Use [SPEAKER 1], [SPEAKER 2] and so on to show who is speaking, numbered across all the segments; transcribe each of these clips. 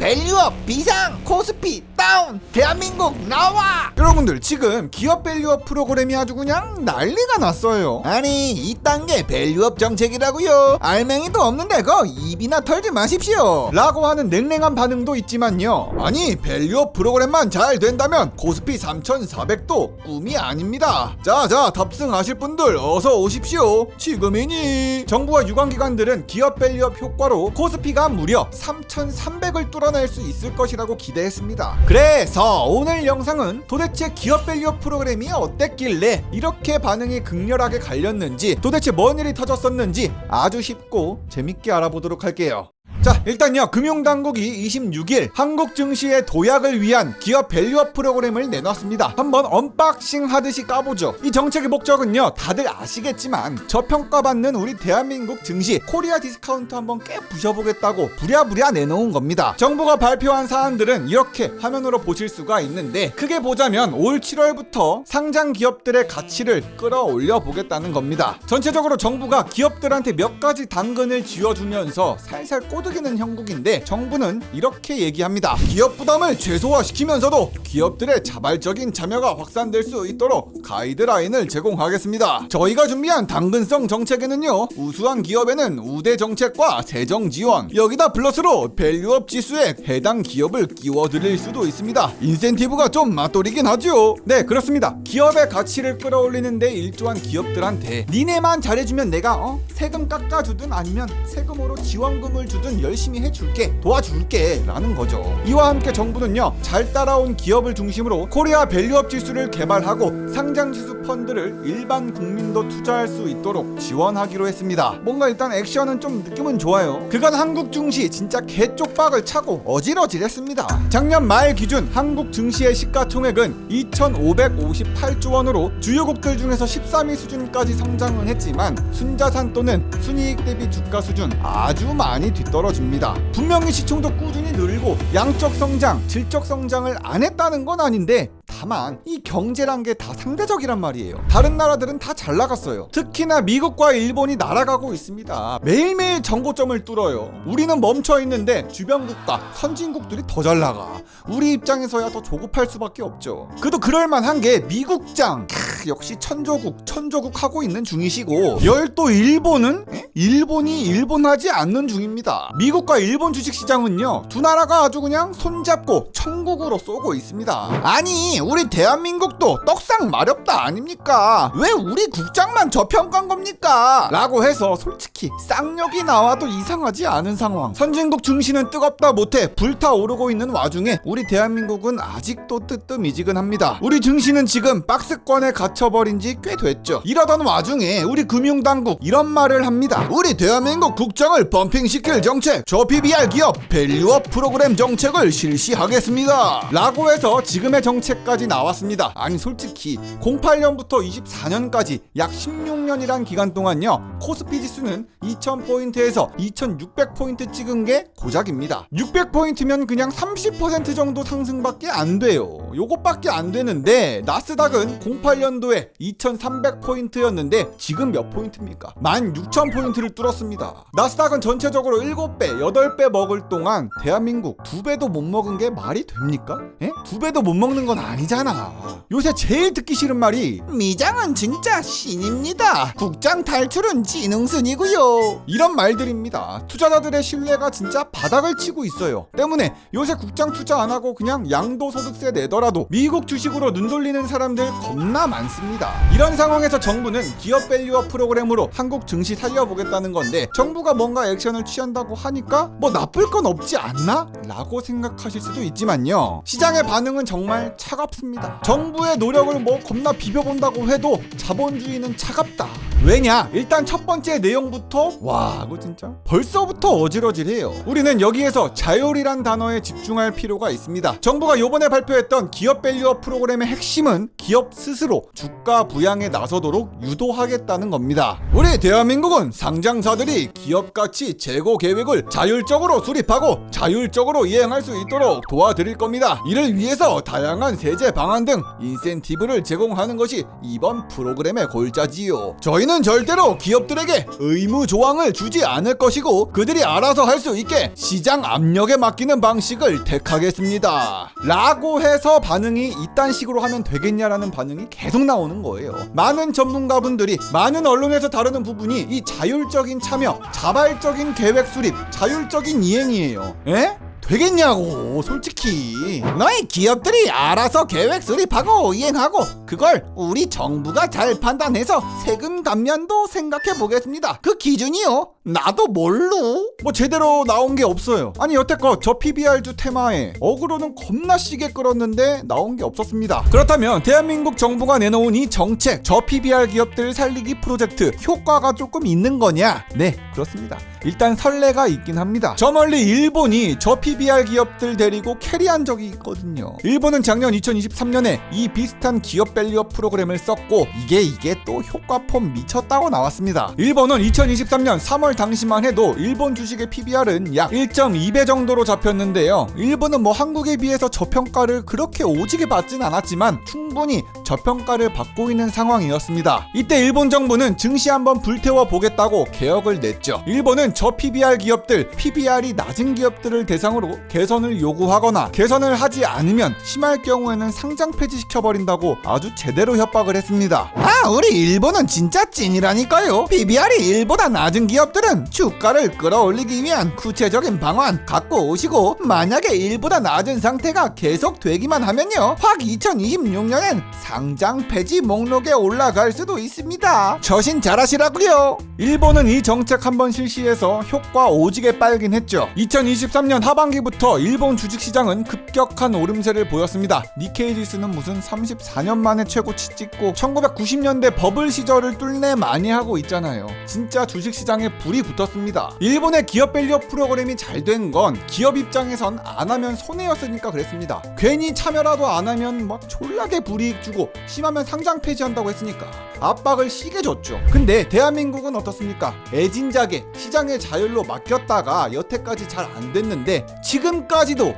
[SPEAKER 1] 밸류업 비상, 코스피 다운, 대한민국 나와!
[SPEAKER 2] 여러분들 지금 기업 밸류업 프로그램이 아주 그냥 난리가 났어요.
[SPEAKER 1] 아니 2단계 밸류업 정책이라고요. 알맹이도 없는데 거 입이나 털지 마십시오
[SPEAKER 2] 라고 하는 냉랭한 반응도 있지만요, 아니 밸류업 프로그램만 잘 된다면 코스피 3400도 꿈이 아닙니다. 자자 탑승하실 분들 어서 오십시오. 지금이니. 정부와 유관기관들은 기업 밸류업 효과로 코스피가 무려 3300을 뚫어낼 수 있을 것이라고 기대했습니다. 그래서 오늘 영상은 도대체 기업 밸류업 프로그램이 어땠길래 이렇게 반응이 극렬하게 갈렸는지, 도대체 뭔 일이 터졌었는지 아주 쉽고 재밌게 알아보도록 할게요. 자, 일단요, 금융당국이 26일 한국 증시의 도약을 위한 기업 밸류업 프로그램을 내놨습니다. 한번 언박싱 하듯이 까보죠. 이 정책의 목적은요, 다들 아시겠지만 저평가받는 우리 대한민국 증시 코리아 디스카운트 한번 깨 부셔보겠다고 부랴부랴 내놓은 겁니다. 정부가 발표한 사안들은 이렇게 화면으로 보실 수가 있는데, 크게 보자면 올 7월부터 상장 기업들의 가치를 끌어올려 보겠다는 겁니다. 전체적으로 정부가 기업들한테 몇 가지 당근을 쥐어주면서 살살 꼬드기는 형국인데, 정부는 이렇게 얘기합니다. 기업 부담을 최소화시키면서도 기업들의 자발적인 참여가 확산될 수 있도록 가이드라인을 제공하겠습니다. 저희가 준비한 당근성 정책에는요, 우수한 기업에는 우대 정책과 세정 지원, 여기다 플러스로 밸류업 지수에 해당 기업을 끼워드릴 수도 있습니다. 인센티브가 좀 맞돌이긴 하죠. 네, 그렇습니다. 기업의 가치를 끌어올리는데 일조한 기업들한테 니네만 잘해주면 내가 세금 깎아주든 아니면 세금으로 지원금을 주든 열심히 해줄게, 도와줄게 라는 거죠. 이와 함께 정부는요, 잘 따라온 기업을 중심으로 코리아 밸류업 지수를 개발하고 상장지수 펀드를 일반 국민도 투자할 수 있도록 지원하기로 했습니다. 뭔가 일단 액션은 좀 느낌은 좋아요. 그간 한국 증시 진짜 개쪽박을 차고 어질어질했습니다. 작년 말 기준 한국 증시의 시가총액은 2,558조 원으로 주요국들 중에서 13위 수준까지 성장은 했지만 순자산 또는 순이익 대비 주가 수준 아주 많이 뒤떨어집니다. 분명히 시총도 꾸준히 늘고 양적 성장, 질적 성장을 안 했다는 건 아닌데, 다만 이 경제란 게 다 상대적이란 말이에요. 다른 나라들은 다 잘 나갔어요. 특히나 미국과 일본이 날아가고 있습니다. 매일매일 정고점을 뚫어요. 우리는 멈춰 있는데 주변 국가, 선진국들이 더 잘 나가. 우리 입장에서야 더 조급할 수밖에 없죠. 그래도 그럴만한 게 미국장, 역시 천조국 하고 있는 중이시고, 또 일본은 일본이 일본하지 않는 중입니다. 미국과 일본 주식시장은요, 두 나라가 아주 그냥 손잡고 천국으로 쏘고 있습니다.
[SPEAKER 1] 아니 우리 대한민국도 떡상 마렵다 아닙니까? 왜 우리 국장만 저평가한 겁니까?
[SPEAKER 2] 라고 해서 솔직히 쌍욕이 나와도 이상하지 않은 상황. 선진국 증시는 뜨겁다 못해 불타오르고 있는 와중에 우리 대한민국은 아직도 뜨뜻미지근합니다. 우리 증시는 지금 박스권에 갇혀버린 지 꽤 됐죠. 이러던 와중에 우리 금융당국 이런 말을 합니다.
[SPEAKER 1] 우리 대한민국 국장을 펌핑시킬 정책, 저 PBR 기업 밸류업 프로그램 정책을 실시하겠습니다
[SPEAKER 2] 라고 해서 지금의 정책까지 나왔습니다. 아니 솔직히 08년부터 24년까지 약 16년이란 기간 동안요, 코스피 지수는 2000포인트에서 2600포인트 찍은 게 고작입니다. 600포인트면 그냥 30% 정도 상승밖에 안 돼요. 요것밖에 안 되는데, 나스닥은 08년도에 2300포인트였는데 지금 몇 포인트입니까? 16000포인트를 뚫었습니다. 나스닥은 전체적으로 7배, 8배 먹을 동안 대한민국 2배도 못 먹은 게 말이 됩니까? 2배도 못 먹는 건 아니잖아. 요새 제일 듣기 싫은 말이
[SPEAKER 1] 미장은 진짜 신입니다, 국장 탈출은 지능순이고요,
[SPEAKER 2] 이런 말들입니다. 투자자들의 신뢰가 진짜 바닥을 치고 있어요. 때문에 요새 국장 투자 안 하고 그냥 양도소득세 내더라도 미국 주식으로 눈 돌리는 사람들 겁나 많습니다. 이런 상황에서 정부는 기업 밸류업 프로그램으로 한국 증시 살려보겠다는 건데, 정부가 뭔가 액션을 취한다고 하니까 뭐 나쁠 건 없지 않나? 라고 생각하실 수도 있지만요, 시장의 반응은 정말 차갑습니다. 정부의 노력을 뭐 겁나 비벼본다고 해도 자본주의는 차갑다. 왜냐? 일단 첫 번째 내용부터 이거 진짜 벌써부터 어질어질해요. 우리는 여기에서 자율이란 단어에 집중할 필요가 있습니다. 정부가 요번에 발표했던 기업 밸류업 프로그램의 핵심은 기업 스스로 주가 부양에 나서도록 유도하겠다는 겁니다. 우리 대한민국은 상장사들이 기업 가치 제고 계획을 자율적으로 수립하고 자율적으로 이행할 수 있도록 도와드릴 겁니다. 이를 위해서 다양한 세제 방안 등 인센티브를 제공하는 것이 이번 프로그램의 골자지요. 저희는 일본은 절대로 기업들에게 의무 조항을 주지 않을 것이고 그들이 알아서 할 수 있게 시장 압력에 맡기는 방식을 택하겠습니다 라고 해서 반응이 이딴 식으로 하면 되겠냐라는 반응이 계속 나오는 거예요. 많은 전문가분들이 많은 언론에서 다루는 부분이 이 자율적인 참여, 자발적인 계획 수립, 자율적인 이행이에요. 에? 되겠냐고 솔직히. 너희 기업들이 알아서 계획 수립하고 이행하고 그걸 우리 정부가 잘 판단해서 세금 감면도 생각해 보겠습니다. 그 기준이요? 나도 뭘로? 뭐 제대로 나온 게 없어요. 아니 여태껏 저 PBR주 테마에 어그로는 겁나 시게 끌었는데 나온 게 없었습니다. 그렇다면 대한민국 정부가 내놓은 이 정책, 저 PBR 기업들 살리기 프로젝트 효과가 조금 있는 거냐? 네, 그렇습니다. 일단 선례가 있긴 합니다. 저 멀리 일본이 저 PBR 기업들 데리고 캐리한 적이 있거든요. 일본은 작년 2023년에 이 비슷한 기업 밸류업 프로그램을 썼고 이게 또 효과폼 미쳤다고 나왔습니다. 일본은 2023년 3월 당시만 해도 일본 주식의 PBR은 약 1.2배 정도로 잡혔는데요. 일본은 뭐 한국에 비해서 저평가를 그렇게 오지게 받진 않았지만 충분히 저평가를 받고 있는 상황이었습니다. 이때 일본 정부는 증시 한번 불태워 보겠다고 개혁을 냈죠. 일본은 저 PBR 기업들, PBR이 낮은 기업들을 대상으로 개선을 요구하거나 개선을 하지 않으면 심할 경우에는 상장 폐지시켜버린다고 아주 제대로 협박을 했습니다. 아, 우리 일본은 진짜 찐이라니까요. PBR이 1보다 낮은 기업들은 주가를 끌어올리기 위한 구체적인 방안 갖고 오시고 만약에 1보다 낮은 상태가 계속되기만 하면요 확 2026년엔 상장 폐지 목록에 올라갈 수도 있습니다. 처신 잘하시라고요. 일본은 이 정책 한번 실시해서 효과 오지게 빨긴 했죠. 2023년 하반기부터 일본 주식시장은 급격한 오름세를 보였습니다. 니케이 지수는 무슨 34년 만에 최고치 찍고 1990년대 버블 시절을 뚫네 많이 하고 있잖아요. 진짜 주식시장에 불이 붙었습니다. 일본의 기업 밸류업 프로그램이 잘 된 건 기업 입장에선 안 하면 손해였으니까 그랬습니다. 괜히 참여라도 안 하면 막 졸라게 불이익 주고 심하면 상장 폐지한다고 했으니까 압박을 시게 줬죠. 근데 대한민국은 어떻습니까? 애진작에 시장의 자율로 맡겼다가 여태까지 잘 안 됐는데 지금까지도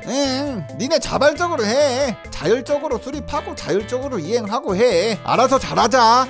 [SPEAKER 2] 니네 자발적으로 해. 자율적으로 수립하고 자율적으로 이행하고 해. 알아서 잘하자.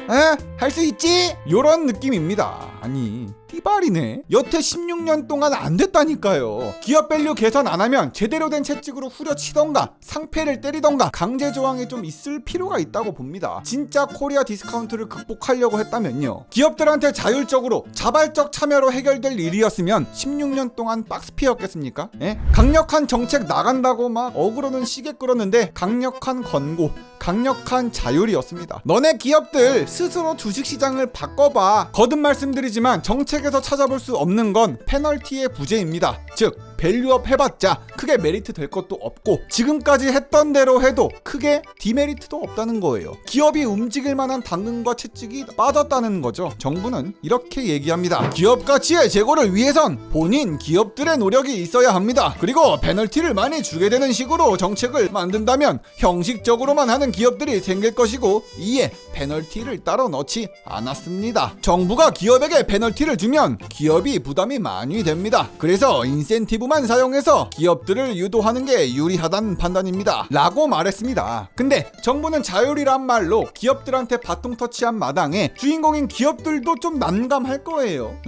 [SPEAKER 2] 할 수 있지? 요런 느낌입니다. 아니 띠발이네. 여태 16년 동안 안 됐다니까요. 기업 밸류 개선 안 하면 제대로 된 채찍으로 후려치던가 상패를 때리던가 강제 조항이 좀 있을 필요가 있다고 봅니다. 진짜 코리아 디스카운트를 극복하려고 했다면요 기업들한테 자율적으로 자발적 참여로 해결될 일이었으면 16년 동안 박스피였겠습니까? 강력한 정책 나간다고 막 어그로는 시계 끌었는데 강력한 권고, 강력한 자율이었습니다. 너네 기업들 스스로 주식시장을 바꿔봐. 거듭 말씀드리지만 정책에서 찾아볼 수 없는 건 페널티의 부재입니다. 즉 밸류업 해봤자 크게 메리트 될 것도 없고 지금까지 했던 대로 해도 크게 디메리트도 없다는 거예요. 기업이 움직일 만한 당근과 채찍이 빠졌다는 거죠. 정부는 이렇게 얘기합니다. 기업 가치의 제고를 위해선 본인 기업들의 노력이 있어야 합니다. 그리고 페널티를 많이 주게 되는 식으로 정책을 만든다면 형식적으로만 하는 기업들이 생길 것이고 이에 페널티를 따로 넣지 않았습니다. 정부가 기업에게 페널티를 주면 기업이 부담이 많이 됩니다. 그래서 인센티브만 사용해서 기업들을 유도하는 게 유리하다는 판단입니다 라고 말했습니다. 근데 정부는 자율이란 말로 기업들한테 바통 터치한 마당에 주인공인 기업들도 좀 난감할 거예요.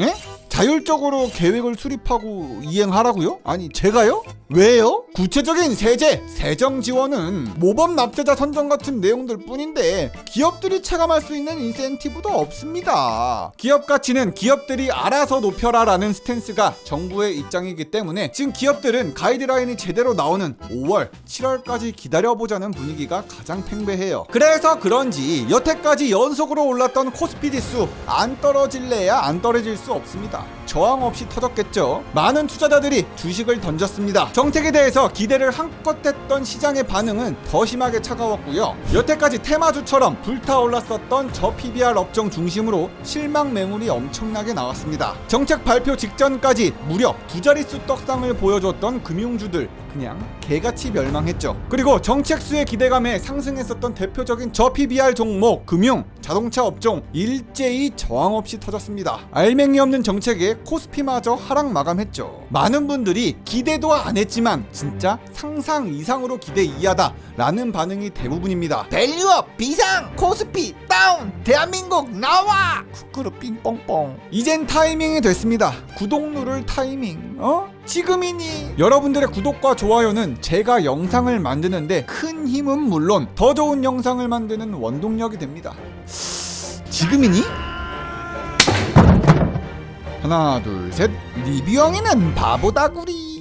[SPEAKER 2] 자율적으로 계획을 수립하고 이행하라고요? 아니 제가요? 왜요? 구체적인 세제, 세정 지원은 모범 납세자 선정 같은 내용들 뿐인데 기업들이 체감할 수 있는 인센티브도 없습니다. 기업 가치는 기업들이 알아서 높여라 라는 스탠스가 정부의 입장이기 때문에 지금 기업들은 가이드라인이 제대로 나오는 5월, 7월까지 기다려보자는 분위기가 가장 팽배해요. 그래서 그런지 여태까지 연속으로 올랐던 코스피 지수 안 떨어질래야 안 떨어질 수 없습니다. 저항 없이 터졌겠죠. 많은 투자자들이 주식을 던졌습니다. 정책에 대해서 기대를 한껏 했던 시장의 반응은 더 심하게 차가웠고요. 여태까지 테마주처럼 불타올랐었던 저 PBR 업종 중심으로 실망 매물이 엄청나게 나왔습니다. 정책 발표 직전까지 무려 두 자릿수 떡상을 보여줬던 금융주들 그냥 개같이 멸망했죠. 그리고 정책 수의 기대감에 상승했었던 대표적인 저 PBR 종목 금융, 자동차 업종 일제히 저항 없이 터졌습니다. 알맹이 없는 정책에 코스피마저 하락 마감했죠. 많은 분들이 기대도 안 했지만 진짜 상상 이상으로 기대 이하다 라는 반응이 대부분입니다.
[SPEAKER 1] 밸류업 비상, 코스피 다운, 대한민국 나와.
[SPEAKER 2] 쿠쿠르 삥뽕뽕. 이젠 타이밍이 됐습니다. 구독 누를 타이밍. 지금이니. 여러분들의 구독과 좋아요는 제가 영상을 만드는데 큰 힘은 물론 더 좋은 영상을 만드는 원동력이 됩니다. 지금이니? 하나 둘 셋. 리뷰형이는 바보다구리.